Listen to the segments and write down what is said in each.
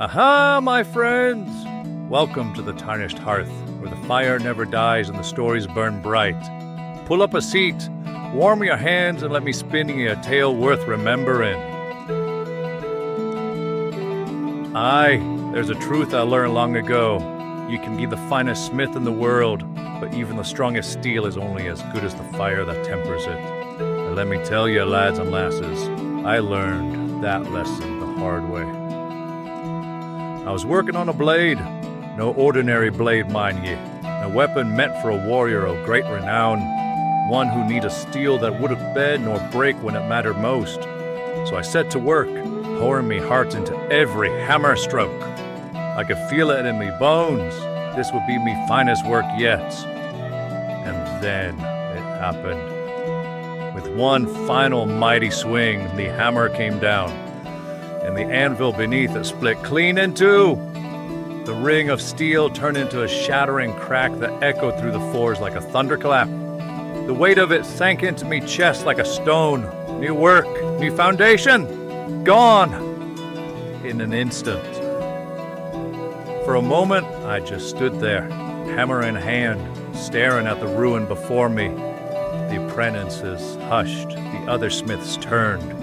Aha, my friends! Welcome to the Tarnished Hearth, where the fire never dies and the stories burn bright. Pull up a seat, warm your hands, and let me spin you a tale worth remembering. Aye, there's a truth I learned long ago. You can be the finest smith in the world, but even the strongest steel is only as good as the fire that tempers it. And let me tell you, lads and lasses, I learned that lesson the hard way. I was working on a blade, no ordinary blade, mind ye, a weapon meant for a warrior of great renown, one who needed a steel that wouldn't bend nor break when it mattered most. So I set to work, pouring me heart into every hammer stroke. I could feel it in me bones. This would be me finest work yet. And then it happened. With one final mighty swing, the hammer came down, and the anvil beneath it split clean in two. The ring of steel turned into a shattering crack that echoed through the forge like a thunderclap. The weight of it sank into me chest like a stone. New work, new foundation, gone in an instant. For a moment, I just stood there, hammer in hand, staring at the ruin before me. The apprentices hushed, the other smiths turned.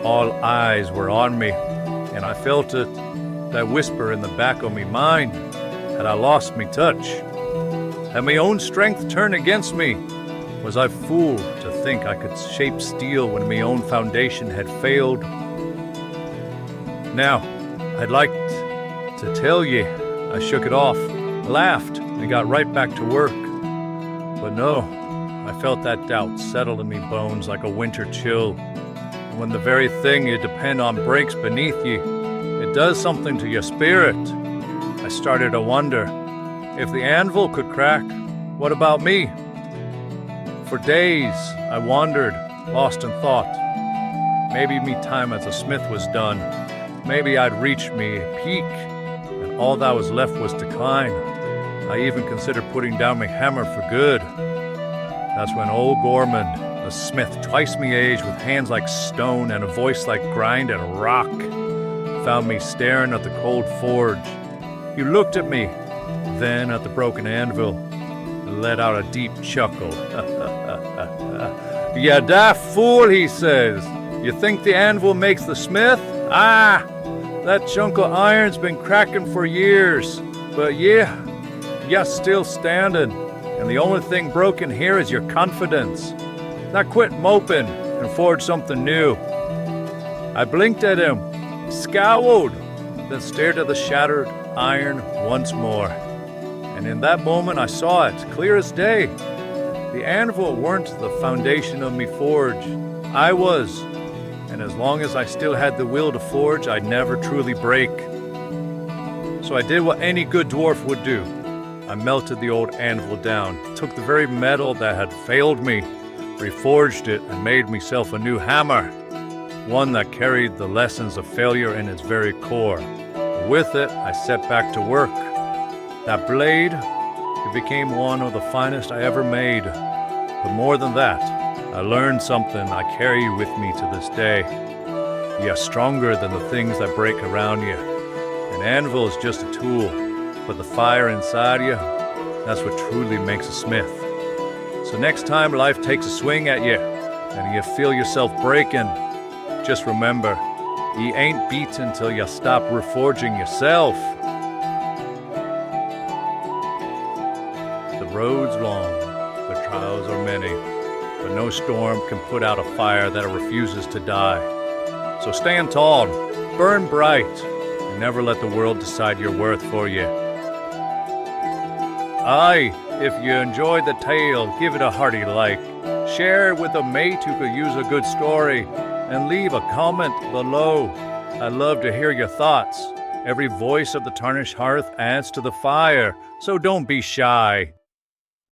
All eyes were on me, and I felt it, that whisper in the back of me mind. Had I lost me touch? Had my own strength turned against me? Was I fool to think I could shape steel when my own foundation had failed? Now, I'd like to tell ye, I shook it off, laughed, and got right back to work. But no, I felt that doubt settle in me bones like a winter chill. And when the very thing you depend on breaks beneath ye, it does something to your spirit. I started to wonder, if the anvil could crack, what about me? For days, I wandered, lost in thought. Maybe me time as a smith was done. Maybe I'd reached me peak, and all that was left was decline. I even considered putting down my hammer for good. That's when old Gorman, a smith twice me age with hands like stone and a voice like grinded rock, found me staring at the cold forge. He looked at me, then at the broken anvil, and let out a deep chuckle. "You daft fool," he says. "You think the anvil makes the smith? Ah, that chunk of iron's been cracking for years, but you're still standing, and the only thing broken here is your confidence. Now quit moping and forge something new." I blinked at him, scowled, then stared at the shattered iron once more. And in that moment I saw it, clear as day. The anvil weren't the foundation of me forge. I was. And as long as I still had the will to forge, I'd never truly break. So I did what any good dwarf would do. I melted the old anvil down, took the very metal that had failed me, reforged it, and made myself a new hammer, one that carried the lessons of failure in its very core. With it, I set back to work. That blade, it became one of the finest I ever made. But more than that, I learned something I carry with me to this day. You are stronger than the things that break around you. An anvil is just a tool, but the fire inside you, that's what truly makes a smith. So next time life takes a swing at you, and you feel yourself breaking, just remember, ye ain't beaten till you stop reforging yourself. The road's long, the trials are many, but no storm can put out a fire that refuses to die. So stand tall, burn bright, and never let the world decide your worth for you. Aye, if you enjoyed the tale, give it a hearty like. Share it with a mate who could use a good story, and leave a comment below. I'd love to hear your thoughts. Every voice of the Tarnished Hearth adds to the fire, so don't be shy.